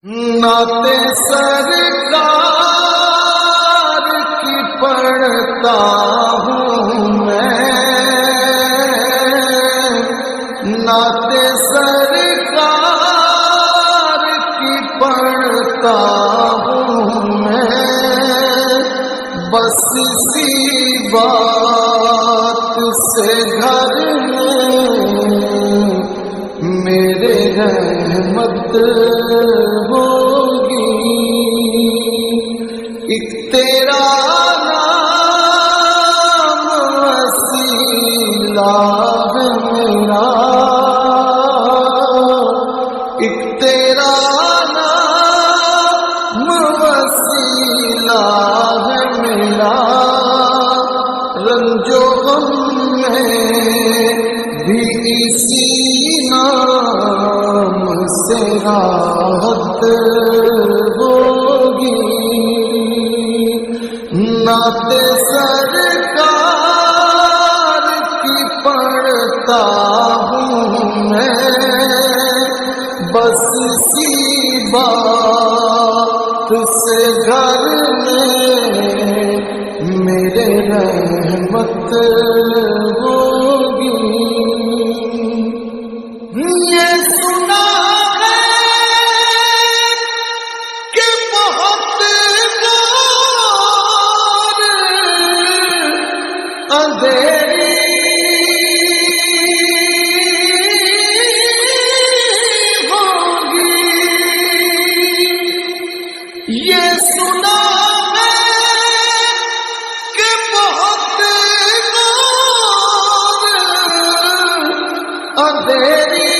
نعتِ سرکار کی پڑھتا ہوں میں، نعتِ سرکار کی پڑھتا ہوں میں، بس اسی بات سے گھر میں میرے رحمت ہوگی، ایک تیرا نام وسیلہ ہے میرا، ایک تیرا نام وسیلہ ہے میرا، رنج و غم میں بھی اسی نام سے راحت ہوگی، نعتِ سرکار کی پڑھتا ہوں میں، بس اسی بات سے گھر میں میرے رحمت ہوگی۔ یہ سنا ہے کہ بہت دور اندھیری ہوگی، یہ سنا ہے کہ بہت دور اندھیری